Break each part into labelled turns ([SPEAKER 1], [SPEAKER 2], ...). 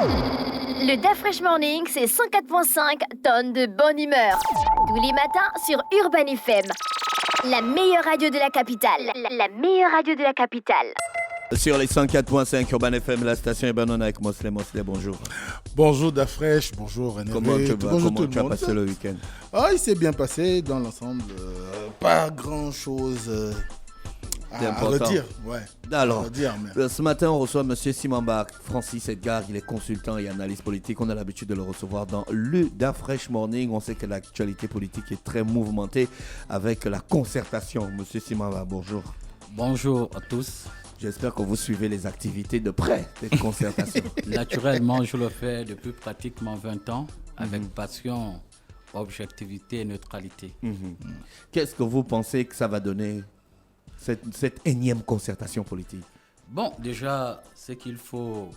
[SPEAKER 1] Le DAF Morning, c'est 104.5 tonnes de bonne humeur. Tous les matins sur Urban FM. La meilleure radio de la capitale. La meilleure radio de la capitale.
[SPEAKER 2] Sur les 104.5 Urban FM, la station est bonne avec Mosley. Mosley, bonjour.
[SPEAKER 3] Bonjour Dafresh, bonjour René.
[SPEAKER 2] Comment tu as passé le week-end?
[SPEAKER 3] Il s'est bien passé dans l'ensemble. Pas grand-chose à redire. Ouais,
[SPEAKER 2] alors,
[SPEAKER 3] mais...
[SPEAKER 2] ce matin, on reçoit M. Simon Bach, Francis Edgar. Il est consultant et analyste politique. On a l'habitude de le recevoir dans le DAF Morning. On sait que l'actualité politique est très mouvementée avec la concertation. M. Simon Bach, bonjour.
[SPEAKER 4] Bonjour à tous.
[SPEAKER 2] J'espère que vous suivez les activités de près, cette concertation.
[SPEAKER 4] Naturellement, je le fais depuis pratiquement 20 ans, avec passion, objectivité et neutralité.
[SPEAKER 2] Qu'est-ce que vous pensez que ça va donner, cette énième concertation politique?
[SPEAKER 4] Bon, déjà, ce qu'il faut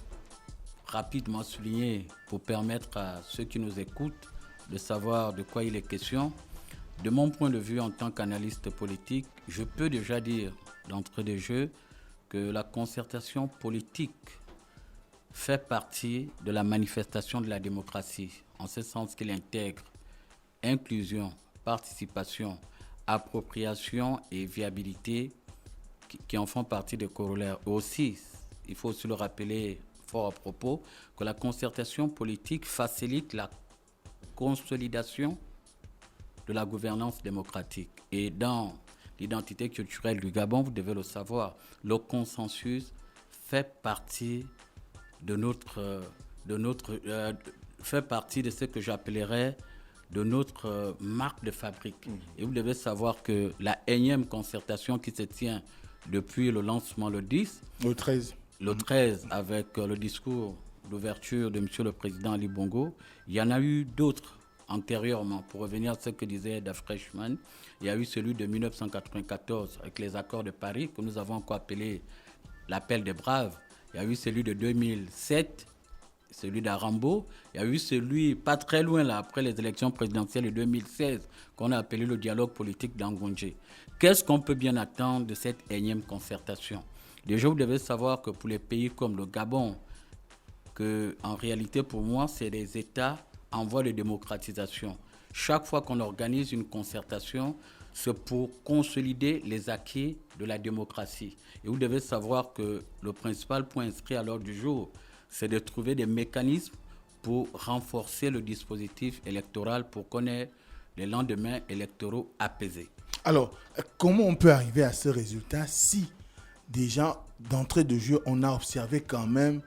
[SPEAKER 4] rapidement souligner pour permettre à ceux qui nous écoutent de savoir de quoi il est question. De mon point de vue en tant qu'analyste politique, je peux déjà dire d'entrée de jeu que la concertation politique fait partie de la manifestation de la démocratie, en ce sens qu'elle intègre inclusion, participation, appropriation et viabilité qui en font partie des corollaires. Aussi, il faut aussi le rappeler fort à propos, que la concertation politique facilite la consolidation de la gouvernance démocratique. Et dans l'identité culturelle du Gabon, vous devez le savoir, le consensus fait partie de fait partie de ce que j'appellerais de notre marque de fabrique. Et vous devez savoir que la énième concertation qui se tient depuis le lancement le 10, le 13 avec le discours d'ouverture de M. le Président Ali Bongo, il y en a eu d'autres antérieurement. Pour revenir à ce que disait Dafreshman, il y a eu celui de 1994 avec les accords de Paris que nous avons encore appelé l'appel des braves. Il y a eu celui de 2007, celui d'Arambo. Il y a eu celui pas très loin là, après les élections présidentielles de 2016 qu'on a appelé le dialogue politique d'Angondje. Qu'est-ce qu'on peut bien attendre de cette énième concertation? Déjà, vous devez savoir que pour les pays comme le Gabon, que en réalité pour moi c'est des États en voie de démocratisation. Chaque fois qu'on organise une concertation, c'est pour consolider les acquis de la démocratie. Et vous devez savoir que le principal point inscrit à l'ordre du jour, c'est de trouver des mécanismes pour renforcer le dispositif électoral pour qu'on ait les lendemains électoraux apaisés.
[SPEAKER 3] Alors, comment on peut arriver à ce résultat si déjà d'entrée de jeu, on a observé quand même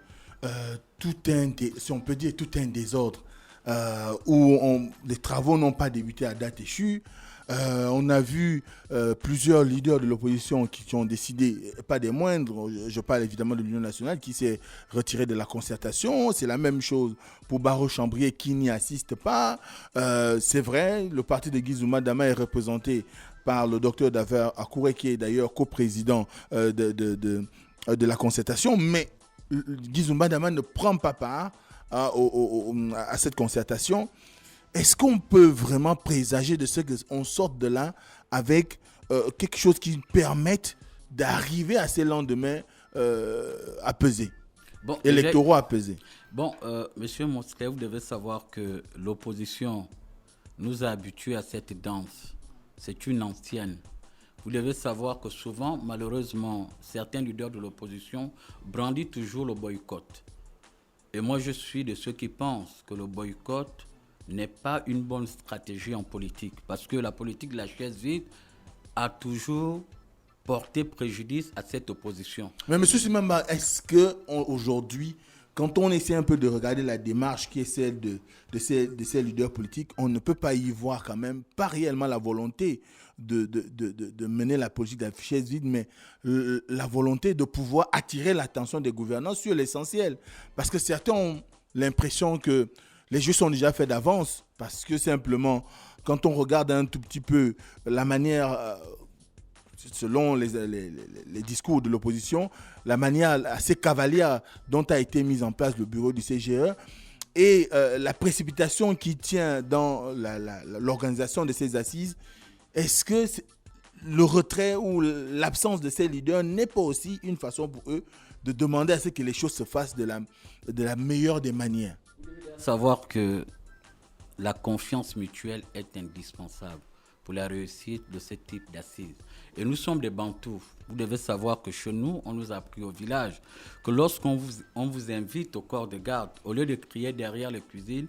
[SPEAKER 3] si on peut dire tout un désordre où les travaux n'ont pas débuté à date échue. On a vu plusieurs leaders de l'opposition qui ont décidé, pas des moindres, je parle évidemment de l'Union nationale, qui s'est retiré de la concertation. C'est la même chose pour Barreau-Chambrier qui n'y assiste pas. C'est vrai, le parti de Guizouma Dama est représenté par le docteur Daver Akouré, qui est d'ailleurs coprésident de la concertation, mais Guizouma Dama ne prend pas part à cette concertation. Est-ce qu'on peut vraiment présager de ce qu'on sorte de là avec quelque chose qui permette d'arriver à ces lendemains apaisés, électoraux apaisés?
[SPEAKER 4] Bon, monsieur Mosley, vous devez savoir que l'opposition nous a habitués à cette danse. C'est une ancienne. Vous devez savoir que souvent, malheureusement, certains leaders de l'opposition brandissent toujours le boycott. Et moi, je suis de ceux qui pensent que le boycott n'est pas une bonne stratégie en politique. Parce que la politique de la chaise vide a toujours porté préjudice à cette opposition.
[SPEAKER 3] Mais M. Simamba, est-ce qu'aujourd'hui, quand on essaie un peu de regarder la démarche qui est celle de ces leaders politiques, on ne peut pas y voir quand même, pas réellement la volonté de mener la politique de la chaise vide, mais la volonté de pouvoir attirer l'attention des gouvernants sur l'essentiel. Parce que certains ont l'impression que les jeux sont déjà faits d'avance, parce que simplement, quand on regarde un tout petit peu la manière, selon les discours de l'opposition, la manière assez cavalière dont a été mise en place le bureau du CGE, et la précipitation qui tient dans l'organisation de ces assises, est-ce que le retrait ou l'absence de ces leaders n'est pas aussi une façon pour eux de demander à ce que les choses se fassent de la meilleure des manières.
[SPEAKER 4] Savoir que la confiance mutuelle est indispensable pour la réussite de ce type d'assises. Et nous sommes des Bantous. Vous devez savoir que chez nous, on nous a appris au village que lorsqu'on vous invite au corps de garde, au lieu de crier derrière les cuisines,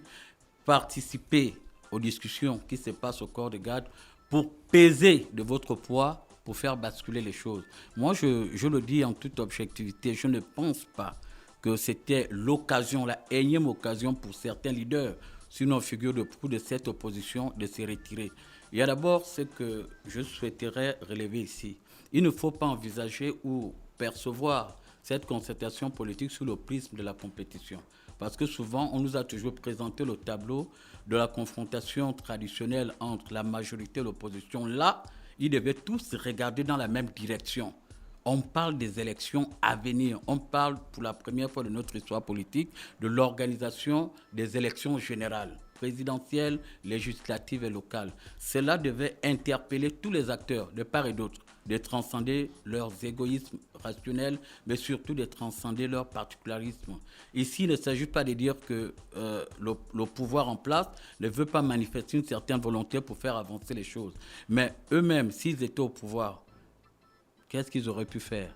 [SPEAKER 4] participez aux discussions qui se passent au corps de garde pour peser de votre poids, pour faire basculer les choses. Moi, je le dis en toute objectivité, je ne pense pas que c'était l'occasion, la énième occasion pour certains leaders, sinon figure de proue de cette opposition, de se retirer. Il y a d'abord ce que je souhaiterais relever ici. Il ne faut pas envisager ou percevoir cette concertation politique sous le prisme de la compétition. Parce que souvent, on nous a toujours présenté le tableau de la confrontation traditionnelle entre la majorité et l'opposition. Là, ils devaient tous regarder dans la même direction. On parle des élections à venir. On parle pour la première fois de notre histoire politique de l'organisation des élections générales, présidentielles, législatives et locales. Cela devait interpeller tous les acteurs de part et d'autre, de transcender leurs égoïsmes rationnels, mais surtout de transcender leur particularisme. Ici, il ne s'agit pas de dire que le pouvoir en place ne veut pas manifester une certaine volonté pour faire avancer les choses. Mais eux-mêmes, s'ils étaient au pouvoir, qu'est-ce qu'ils auraient pu faire?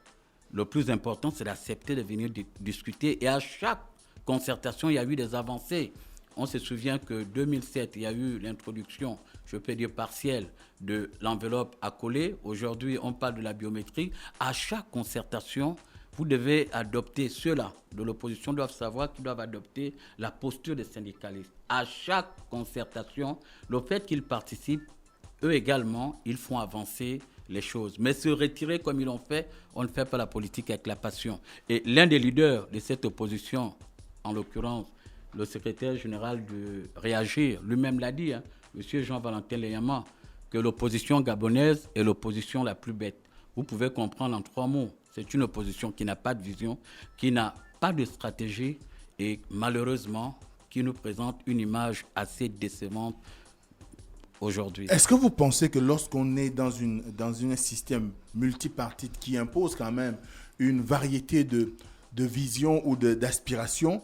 [SPEAKER 4] Le plus important, c'est d'accepter de venir discuter. Et à chaque concertation, il y a eu des avancées. On se souvient que 2007, il y a eu l'introduction, je peux dire partielle, de l'enveloppe à coller. Aujourd'hui, on parle de la biométrie. À chaque concertation, vous devez adopter, ceux-là de l'opposition doivent savoir qu'ils doivent adopter la posture des syndicalistes. À chaque concertation, le fait qu'ils participent, eux également, ils font avancer les choses. Mais se retirer comme ils l'ont fait, on ne fait pas la politique avec la passion. Et l'un des leaders de cette opposition, en l'occurrence, le secrétaire général de Réagir, lui-même l'a dit, M. Jean-Valentin Leyama, que l'opposition gabonaise est l'opposition la plus bête. Vous pouvez comprendre en 3 mots. C'est une opposition qui n'a pas de vision, qui n'a pas de stratégie et malheureusement qui nous présente une image assez décevante aujourd'hui.
[SPEAKER 3] Est-ce que vous pensez que lorsqu'on est dans un système multipartite qui impose quand même une variété de visions ou d'aspirations,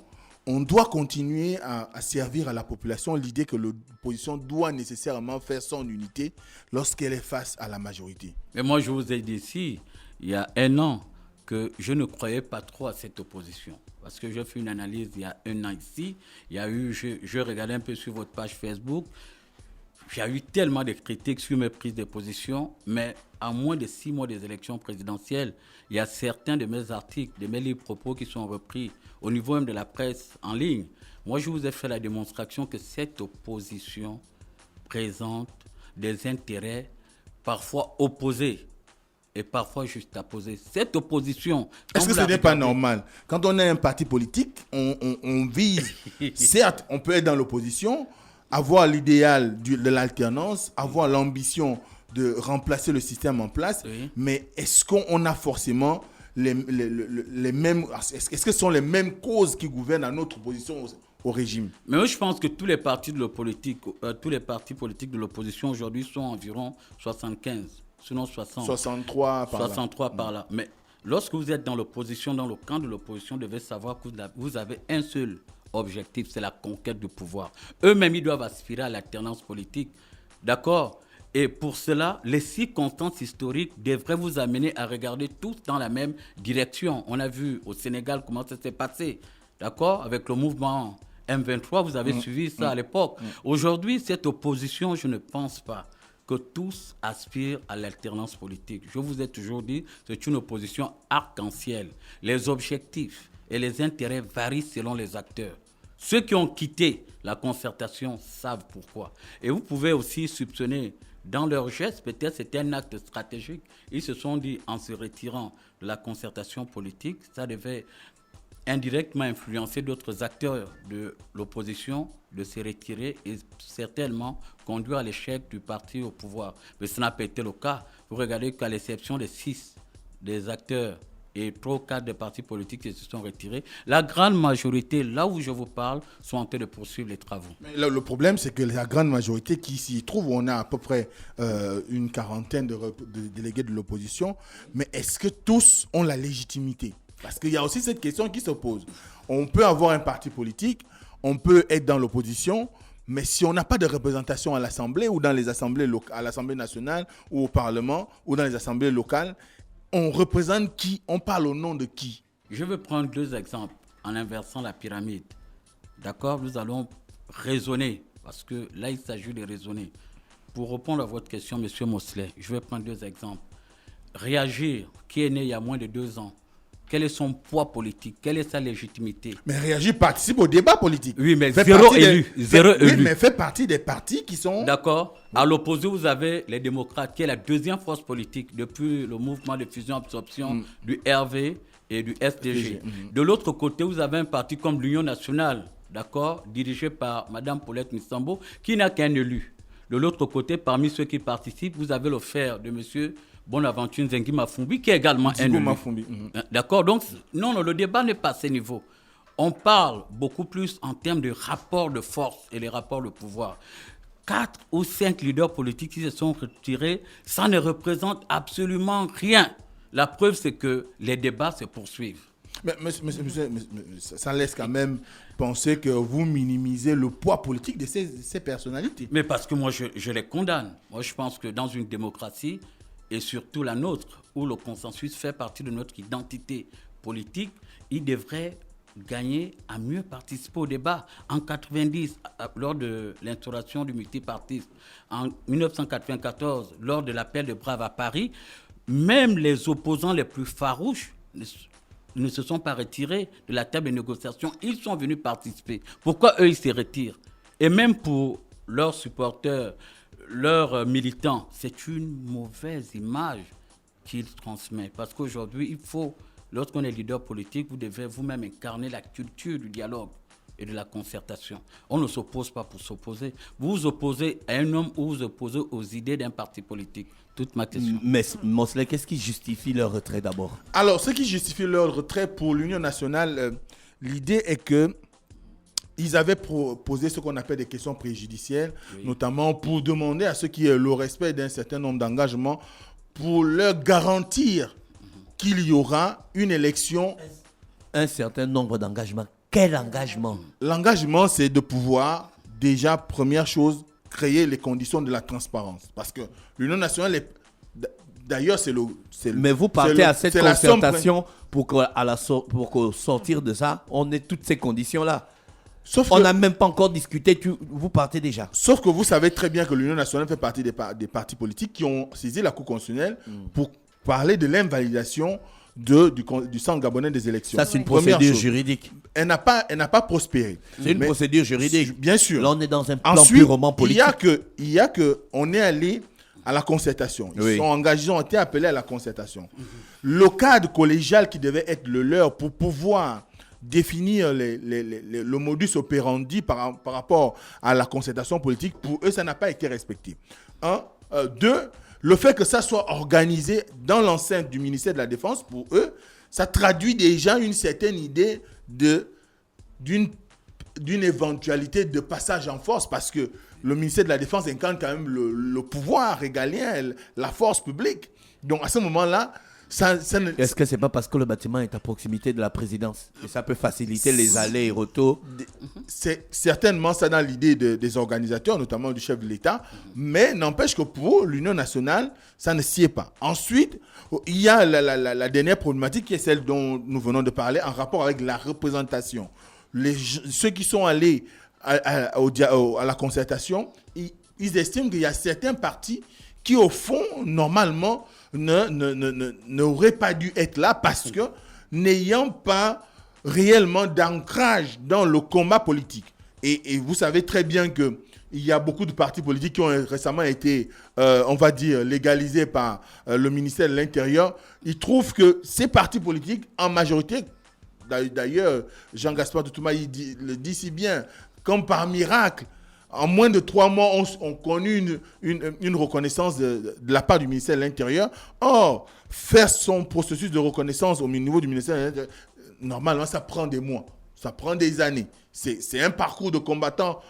[SPEAKER 3] on doit continuer à servir à la population l'idée que l'opposition doit nécessairement faire son unité lorsqu'elle est face à la majorité?
[SPEAKER 4] Mais moi, je vous ai dit ici, il y a 1 an, que je ne croyais pas trop à cette opposition. Parce que j'ai fait une analyse il y a 1 an ici. Il y a eu, je regardais un peu sur votre page Facebook. Il y a eu tellement de critiques sur mes prises de position, mais à moins de 6 mois des élections présidentielles, il y a certains de mes articles, de mes livres propos qui sont repris au niveau même de la presse en ligne. Moi, je vous ai fait la démonstration que cette opposition présente des intérêts parfois opposés et parfois juxtaposés. Cette opposition...
[SPEAKER 3] Est-ce que ce n'est pas normal? Quand on est un parti politique, on vise... Certes, on peut être dans l'opposition, avoir l'idéal de l'alternance, avoir l'ambition de remplacer le système en place, oui. Mais est-ce qu'on a forcément les mêmes... Est-ce que ce sont les mêmes causes qui gouvernent à notre opposition au régime?
[SPEAKER 4] Mais moi, je pense que tous les partis politiques de l'opposition aujourd'hui sont environ 75, sinon 60.
[SPEAKER 3] 63 par là.
[SPEAKER 4] 63 par là. Mais lorsque vous êtes dans l'opposition, dans le camp de l'opposition, vous devez savoir que vous avez un seul objectif, c'est la conquête du pouvoir. Eux-mêmes, ils doivent aspirer à l'alternance politique. D'accord? Et pour cela, les circonstances historiques devraient vous amener à regarder tous dans la même direction. On a vu au Sénégal comment ça s'est passé. D'accord? Avec le mouvement M23, vous avez suivi ça à l'époque. Aujourd'hui, cette opposition, je ne pense pas que tous aspirent à l'alternance politique. Je vous ai toujours dit, c'est une opposition arc-en-ciel. Les objectifs et les intérêts varient selon les acteurs. Ceux qui ont quitté la concertation savent pourquoi. Et vous pouvez aussi soupçonner, dans leur geste, peut-être c'était un acte stratégique. Ils se sont dit, en se retirant de la concertation politique, ça devait indirectement influencer d'autres acteurs de l'opposition de se retirer et certainement conduire à l'échec du parti au pouvoir. Mais ce n'a pas été le cas. Vous regardez qu'à l'exception des 6 des acteurs et 3 ou 4 des partis politiques qui se sont retirés, la grande majorité, là où je vous parle, sont en train de poursuivre les travaux.
[SPEAKER 3] Mais le problème, c'est que la grande majorité qui s'y trouve, on a à peu près une quarantaine de délégués de l'opposition, mais est-ce que tous ont la légitimité? Parce qu'il y a aussi cette question qui se pose. On peut avoir un parti politique, on peut être dans l'opposition, mais si on n'a pas de représentation à l'Assemblée ou dans les assemblées à l'Assemblée nationale ou au Parlement ou dans les assemblées locales, on représente qui? On parle au nom de qui?
[SPEAKER 4] Je vais prendre 2 exemples en inversant la pyramide. D'accord? Nous allons raisonner, parce que là, il s'agit de raisonner. Pour répondre à votre question, M. Mosley, je vais prendre 2 exemples. Réagir, qui est né il y a moins de 2 ans, quel est son poids politique? Quelle est sa légitimité?
[SPEAKER 3] Mais Réagir participe au débat politique.
[SPEAKER 4] Oui, mais zéro élu.
[SPEAKER 3] Oui, mais fait partie des partis qui sont...
[SPEAKER 4] D'accord. À l'opposé, vous avez les démocrates, qui est la deuxième force politique depuis le mouvement de fusion-absorption du RV et du SDG. De l'autre côté, vous avez un parti comme l'Union nationale, d'accord, dirigé par Mme Paulette Missambo, qui n'a qu'un élu. De l'autre côté, parmi ceux qui participent, vous avez le frère de M. Bonaventure Nzengi Mafumbi, qui est également un élu. D'accord. Donc, non, le débat n'est pas à ce niveau. On parle beaucoup plus en termes de rapports de force et les rapports de pouvoir. 4 ou 5 leaders politiques qui se sont retirés, ça ne représente absolument rien. La preuve, c'est que les débats se poursuivent.
[SPEAKER 3] Mais ça laisse quand même penser que vous minimisez le poids politique de ces personnalités.
[SPEAKER 4] Mais parce que moi, je les condamne. Moi, je pense que dans une démocratie, et surtout la nôtre, où le consensus fait partie de notre identité politique, il devrait gagner à mieux participer au débat. En 90, lors de l'instauration du multipartisme, en 1994, lors de l'appel de Brave à Paris, même les opposants les plus farouches ne se sont pas retirés de la table de négociation. Ils sont venus participer. Pourquoi eux, ils se retirent? Et même pour leurs supporters, leurs militants, c'est une mauvaise image qu'ils transmettent. Parce qu'aujourd'hui, il faut, lorsqu'on est leader politique, vous devez vous-même incarner la culture du dialogue et de la concertation. On ne s'oppose pas pour s'opposer. Vous vous opposez à un homme ou vous opposez aux idées d'un parti politique. Toute ma question.
[SPEAKER 2] Mais Mosley, qu'est-ce qui justifie leur retrait d'abord?
[SPEAKER 3] Alors, ce qui justifie leur retrait pour l'Union nationale, l'idée est que ils avaient posé ce qu'on appelle des questions préjudicielles, notamment pour demander à ceux qui aient le respect d'un certain nombre d'engagements, pour leur garantir qu'il y aura une élection.
[SPEAKER 2] Un certain nombre d'engagements. Quel engagement?
[SPEAKER 3] L'engagement, c'est de pouvoir, déjà, première chose, créer les conditions de la transparence. Parce que l'Union nationale, d'ailleurs,
[SPEAKER 2] mais vous partez à cette concertation pour sortir de ça, on ait toutes ces conditions-là. On n'a même pas encore discuté, vous partez déjà.
[SPEAKER 3] Sauf que vous savez très bien que l'Union nationale fait partie des partis politiques qui ont saisi la Cour constitutionnelle pour parler de l'invalidation du centre gabonais des élections.
[SPEAKER 2] Ça, c'est une procédure juridique.
[SPEAKER 3] Elle n'a pas prospéré.
[SPEAKER 2] C'est une procédure juridique.
[SPEAKER 3] Bien sûr.
[SPEAKER 2] Là, on est dans un plan purement politique.
[SPEAKER 3] On est allé à la concertation. Ils ont été appelés à la concertation. Le cadre collégial qui devait être le leur pour pouvoir définir le modus operandi par rapport à la concertation politique, pour eux, ça n'a pas été respecté. 2, le fait que ça soit organisé dans l'enceinte du ministère de la Défense, pour eux, ça traduit déjà une certaine idée d'une éventualité de passage en force, parce que le ministère de la Défense incarne quand même le pouvoir régalien, la force publique. Donc à ce moment-là,
[SPEAKER 2] est-ce que c'est pas parce que le bâtiment est à proximité de la présidence et ça peut faciliter les allers et retours?
[SPEAKER 3] C'est certainement ça dans l'idée des organisateurs, notamment du chef de l'État, mais n'empêche que pour l'Union nationale, ça ne s'y est pas. Ensuite, il y a la dernière problématique qui est celle dont nous venons de parler en rapport avec la représentation. Ceux qui sont allés à la concertation, ils estiment qu'il y a certains partis qui, au fond, normalement, n'auraient pas dû être là parce que, n'ayant pas réellement d'ancrage dans le combat politique. Et vous savez très bien qu'il y a beaucoup de partis politiques qui ont récemment été, on va dire, légalisés par le ministère de l'Intérieur. Ils trouvent que ces partis politiques, en majorité, d'ailleurs, Jean-Gaspard Toutouma le dit si bien, comme par miracle, en moins de 3 mois, on connu une reconnaissance de la part du ministère de l'Intérieur. Or, faire son processus de reconnaissance au niveau du ministère de l'Intérieur, normalement, ça prend des mois, ça prend des années. C'est un parcours de combattant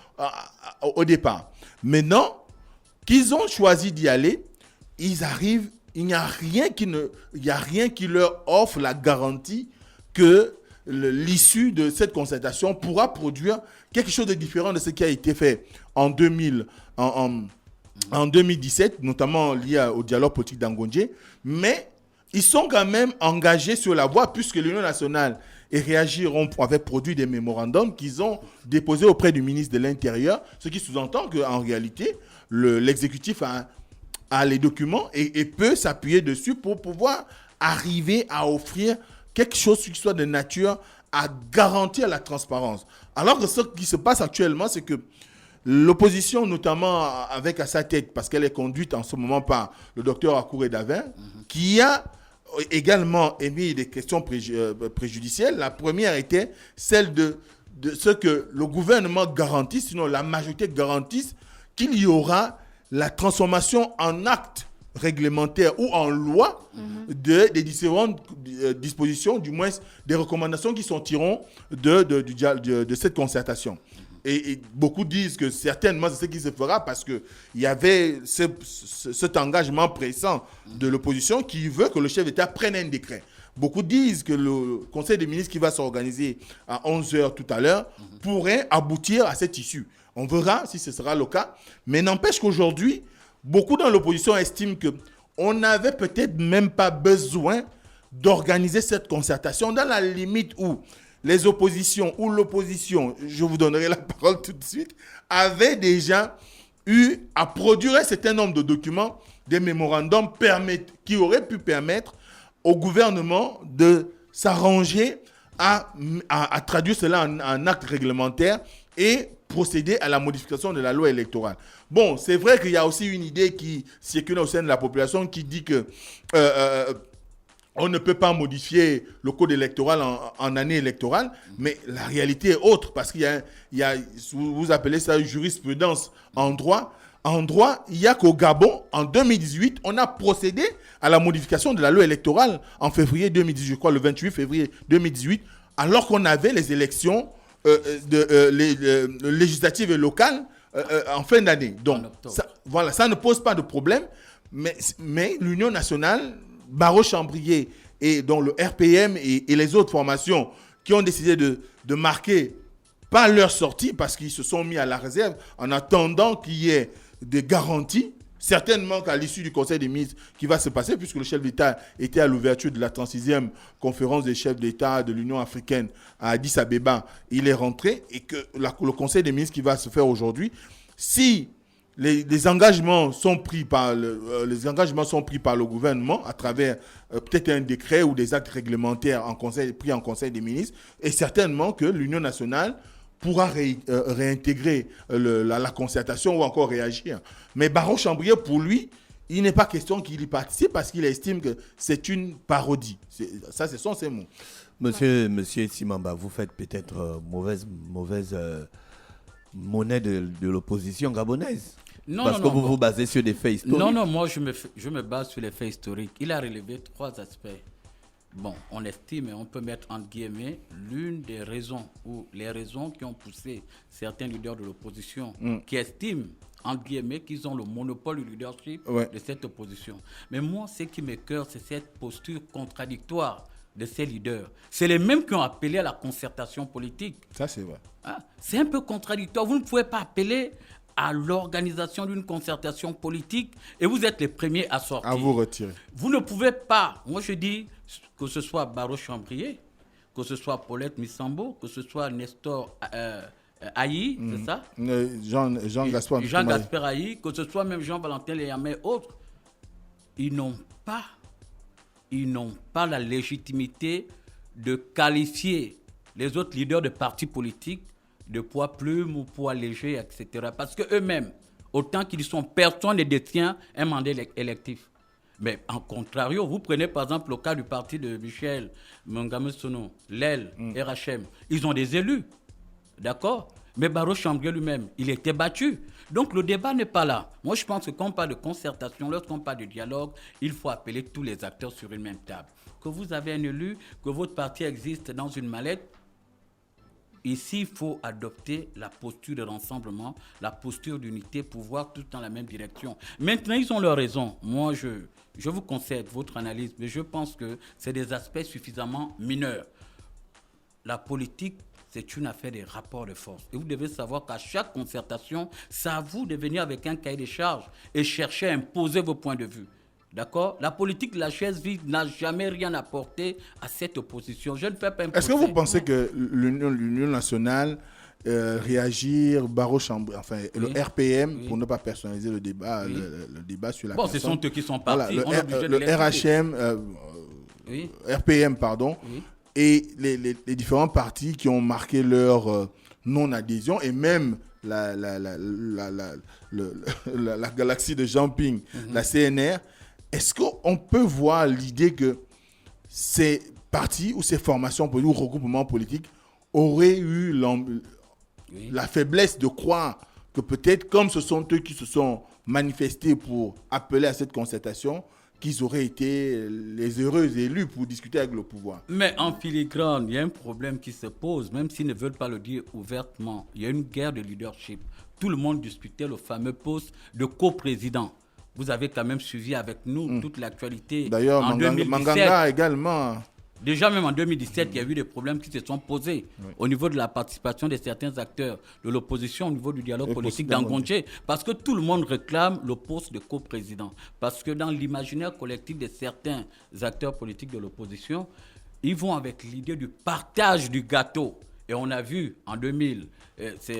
[SPEAKER 3] au départ. Maintenant qu'ils ont choisi d'y aller, ils arrivent, il n'y a rien qui leur offre la garantie que l'issue de cette concertation pourra produire quelque chose de différent de ce qui a été fait en 2017, notamment lié au dialogue politique d'Angondje, mais ils sont quand même engagés sur la voie puisque l'Union nationale et réagiront avec produit des mémorandums qu'ils ont déposés auprès du ministre de l'Intérieur, ce qui sous-entend qu'en réalité, l'exécutif a les documents et peut s'appuyer dessus pour pouvoir arriver à offrir quelque chose qui soit de nature à garantir la transparence. Alors que ce qui se passe actuellement, c'est que l'opposition, notamment avec à sa tête, parce qu'elle est conduite en ce moment par le docteur Akouré Davin, qui a également émis des questions préjudicielles. La première était celle de ce que le gouvernement garantisse, sinon la majorité garantisse qu'il y aura la transformation en acte réglementaire ou en loi des différentes dispositions, du moins des recommandations qui sortiront de cette concertation. Et beaucoup disent que certainement c'est ce qui se fera parce qu'il y avait cet engagement pressant de l'opposition qui veut que le chef d'État prenne un décret. Beaucoup disent que le Conseil des ministres qui va s'organiser à 11h tout à l'heure pourrait aboutir à cette issue. On verra si ce sera le cas. Mais n'empêche qu'aujourd'hui, beaucoup dans l'opposition estiment qu'on n'avait peut-être même pas besoin d'organiser cette concertation dans la limite où les oppositions ou l'opposition, je vous donnerai la parole tout de suite, avaient déjà eu à produire un certain nombre de documents, des mémorandums qui auraient pu permettre au gouvernement de s'arranger à traduire cela en acte réglementaire et procéder à la modification de la loi électorale. Bon, c'est vrai qu'il y a aussi une idée qui circule au sein de la population qui dit que on ne peut pas modifier le code électoral en année électorale, mais la réalité est autre parce qu'il y a vous appelez ça jurisprudence en droit. En droit, il y a qu'au Gabon, en 2018, on a procédé à la modification de la loi électorale en février 2018, je crois le 28 février 2018, alors qu'on avait les élections législatives et locales en fin d'année. Donc, ça ne pose pas de problème, mais l'Union nationale, Barreau-Chambrier et donc le RPM et les autres formations qui ont décidé de marquer pas leur sortie parce qu'ils se sont mis à la réserve en attendant qu'il y ait des garanties, certainement qu'à l'issue du Conseil des ministres qui va se passer, puisque le chef d'État était à l'ouverture de la 36e conférence des chefs d'État de l'Union africaine à Addis Abeba, il est rentré et que le Conseil des ministres qui va se faire aujourd'hui, si les engagements sont pris par le gouvernement à travers peut-être un décret ou des actes réglementaires pris en Conseil des ministres, et certainement que l'Union nationale pourra réintégrer la concertation ou encore réagir. Mais Barreau-Chambrier, pour lui, il n'est pas question qu'il y participe parce qu'il estime que c'est une parodie. Ça, ce sont ses mots.
[SPEAKER 2] Monsieur Simamba, vous faites peut-être mauvaise monnaie de l'opposition gabonaise. Parce que vous vous basez sur des faits historiques.
[SPEAKER 4] Non, moi je me base sur les faits historiques. Il a relevé 3 aspects. Bon, on estime et on peut mettre entre guillemets l'une des raisons ou les raisons qui ont poussé certains leaders de l'opposition qui estiment entre guillemets qu'ils ont le monopole du leadership de cette opposition. Mais moi, ce qui m'écoeure, c'est cette posture contradictoire de ces leaders. C'est les mêmes qui ont appelé à la concertation politique.
[SPEAKER 3] Ça, c'est vrai.
[SPEAKER 4] C'est un peu contradictoire. Vous ne pouvez pas appeler à l'organisation d'une concertation politique et vous êtes les premiers à sortir.
[SPEAKER 3] À vous retirer.
[SPEAKER 4] Vous ne pouvez pas, moi je dis, que ce soit Barreau-Chambrier, que ce soit Paulette Missambo, que ce soit Nestor Ayi, c'est ça
[SPEAKER 3] Jean
[SPEAKER 4] Gaspard Ayi, que ce soit même Jean-Valentin Léamé et autres, ils n'ont pas la légitimité de qualifier les autres leaders de partis politiques de poids plume ou poids léger, etc. Parce qu'eux-mêmes, autant qu'ils sont, personne ne détient un mandat électif. Mais en contrario, vous prenez par exemple le cas du parti de Michel Mangame-Sono, l'EL, RHM, ils ont des élus, d'accord? Mais Barreau-Chambrier lui-même, il était battu. Donc le débat n'est pas là. Moi je pense que quand on parle de concertation, lorsqu'on parle de dialogue, il faut appeler tous les acteurs sur une même table. Que vous avez un élu, que votre parti existe dans une mallette, ici, il faut adopter la posture de rassemblement, la posture d'unité pour voir tout dans la même direction. Maintenant, ils ont leur raison. Moi, je vous concède votre analyse, mais je pense que c'est des aspects suffisamment mineurs. la politique, c'est une affaire des rapports de force. Et vous devez savoir qu'à chaque concertation, c'est à vous de venir avec un cahier de charges et chercher à imposer vos points de vue. D'accord ? La politique de la chaise vide n'a jamais rien apporté à cette opposition. Je ne fais pas un procès.
[SPEAKER 3] Est-ce que vous pensez que l'Union nationale réagir, le RPM, pour ne pas personnaliser le débat, le débat sur la personne.
[SPEAKER 4] Ce sont eux qui sont partis.
[SPEAKER 3] Voilà, le RHM, RPM, pardon, et les différents partis qui ont marqué leur non-adhésion, et même la galaxie de Jean-Ping, la CNR, est-ce qu'on peut voir l'idée que ces partis ou ces formations politiques ou regroupements politiques auraient eu la faiblesse de croire que peut-être, comme ce sont eux qui se sont manifestés pour appeler à cette concertation, qu'ils auraient été les heureux élus pour discuter avec le pouvoir.
[SPEAKER 4] Mais en filigrane, il y a un problème qui se pose, même s'ils ne veulent pas le dire ouvertement. Il y a une guerre de leadership. Tout le monde discutait le fameux poste de coprésident. Vous avez quand même suivi avec nous toute l'actualité.
[SPEAKER 3] D'ailleurs, Manganga également.
[SPEAKER 4] Déjà, même en 2017, il y a eu des problèmes qui se sont posés au niveau de la participation de certains acteurs de l'opposition, au niveau du dialogue politique d'Angondje, parce que tout le monde réclame le poste de coprésident. Parce que dans l'imaginaire collectif de certains acteurs politiques de l'opposition, ils vont avec l'idée du partage du gâteau. Et on a vu en 2000,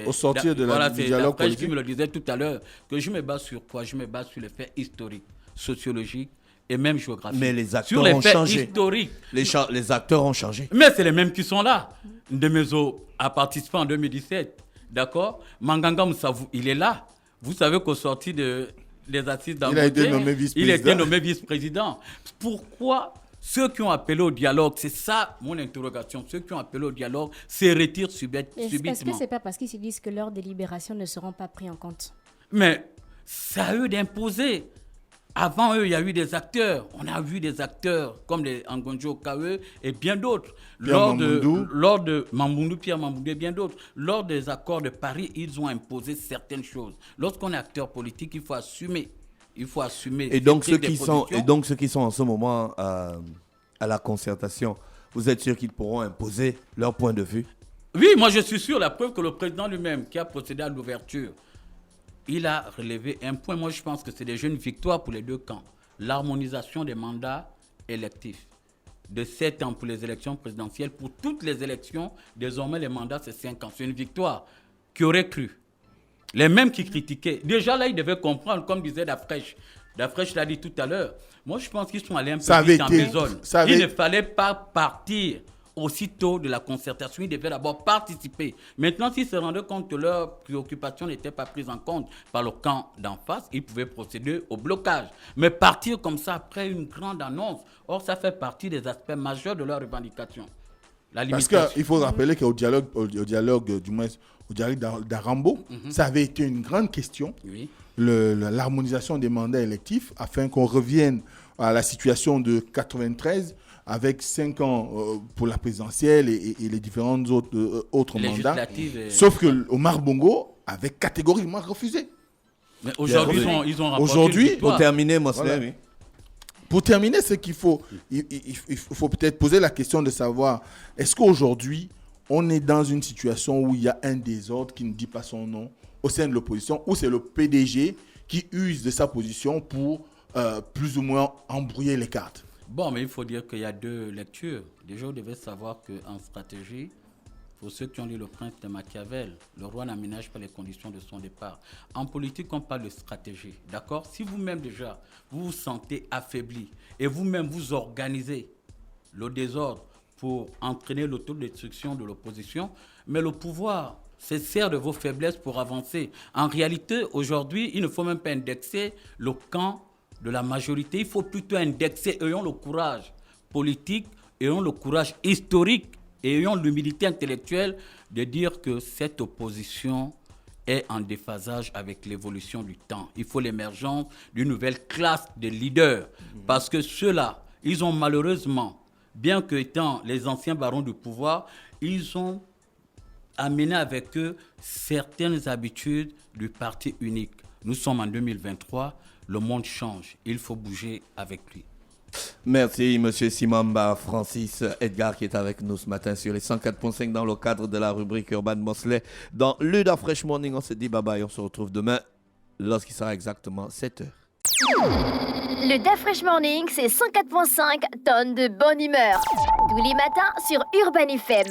[SPEAKER 3] au sortir du dialogue politique,
[SPEAKER 4] qui me le disait tout à l'heure, que je me base sur quoi ? Je me base sur les faits historiques, sociologiques, et même géographique.
[SPEAKER 2] Mais les acteurs
[SPEAKER 4] sur les
[SPEAKER 2] ont
[SPEAKER 4] faits
[SPEAKER 2] changé.
[SPEAKER 4] Historiques.
[SPEAKER 2] Les acteurs ont changé.
[SPEAKER 4] Mais c'est les mêmes qui sont là. Ndemezo a participé en 2017. D'accord ? Manganga Moussavou, il est là. Vous savez qu'au sorti des assises d'Angondje, il a été nommé vice-président. Pourquoi ceux qui ont appelé au dialogue, c'est ça mon interrogation, ceux qui ont appelé au dialogue se retirent subitement.
[SPEAKER 5] Est-ce que ce n'est pas parce qu'ils se disent que leurs délibérations ne seront pas prises en compte ?
[SPEAKER 4] Mais c'est à eux d'imposer. Avant eux, il y a eu des acteurs. On a vu des acteurs comme les Angondje Okawe et bien d'autres. Lors de Pierre Mamboundou et bien d'autres. Lors des accords de Paris, ils ont imposé certaines choses. Lorsqu'on est acteur politique, il faut assumer.
[SPEAKER 2] Et donc ceux qui sont en ce moment à la concertation, vous êtes sûr qu'ils pourront imposer leur point de vue ?
[SPEAKER 4] Oui, moi je suis sûr. La preuve que le président lui-même, qui a procédé à l'ouverture, il a relevé un point. Moi, je pense que c'est déjà une victoire pour les deux camps. L'harmonisation des mandats électifs. De 7 ans pour les élections présidentielles. Pour toutes les élections, désormais, les mandats, c'est 5 ans. C'est une victoire. Qui aurait cru ? Les mêmes qui critiquaient. Déjà, là, ils devaient comprendre, comme disait Dafresh. Dafresh l'a dit tout à l'heure. Moi, je pense qu'ils sont allés un peu vite en besogne. Il ne fallait pas partir aussitôt de la concertation, ils devaient d'abord participer. Maintenant, s'ils se rendaient compte que leurs préoccupations n'étaient pas prises en compte par le camp d'en face, ils pouvaient procéder au blocage. Mais partir comme ça après une grande annonce, or ça fait partie des aspects majeurs de leurs revendications.
[SPEAKER 3] Parce qu'il faut rappeler qu'au dialogue d'Arambo, ça avait été une grande question, l'harmonisation des mandats électifs, afin qu'on revienne à la situation de 93, avec 5 ans pour la présidentielle et les différents autres mandats. Sauf que Omar Bongo avait catégoriquement refusé.
[SPEAKER 4] Mais aujourd'hui, ils ont remporté une victoire.
[SPEAKER 2] Pour terminer, Moslem,
[SPEAKER 3] Pour terminer, c'est qu'il faut, il faut peut-être poser la question de savoir, est-ce qu'aujourd'hui, on est dans une situation où il y a un désordre qui ne dit pas son nom au sein de l'opposition, ou c'est le PDG qui use de sa position pour plus ou moins embrouiller les cartes?
[SPEAKER 4] Bon, mais il faut dire qu'il y a deux lectures. Déjà, vous devez savoir qu'en stratégie, pour ceux qui ont lu Le Prince de Machiavel, le roi n'aménage pas les conditions de son départ. En politique, on parle de stratégie, d'accord ? Si vous-même déjà, vous vous sentez affaibli et vous-même vous organisez le désordre pour entraîner l'autodestruction de l'opposition, mais le pouvoir se sert de vos faiblesses pour avancer. En réalité, aujourd'hui, il ne faut même pas indexer le camp de la majorité. Il faut plutôt indexer, ayons le courage politique, ayons le courage historique et ayons l'humilité intellectuelle de dire que cette opposition est en déphasage avec l'évolution du temps. Il faut l'émergence d'une nouvelle classe de leaders. Parce que ceux-là, ils ont malheureusement, bien qu'étant les anciens barons du pouvoir, ils ont amené avec eux certaines habitudes du parti unique. Nous sommes en 2023, le monde change, il faut bouger avec lui.
[SPEAKER 2] Merci, monsieur Simamba Francis Edgar qui est avec nous ce matin sur les 104.5 dans le cadre de la rubrique Urban Mosley. Dans le Da Fresh Morning, on se dit bye bye, on se retrouve demain lorsqu'il sera exactement 7h.
[SPEAKER 1] Le Da Fresh Morning, c'est 104.5 tonnes de bonne humeur. Tous les matins sur Urban FM.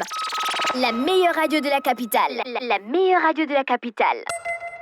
[SPEAKER 1] La meilleure radio de la capitale. La meilleure radio de la capitale.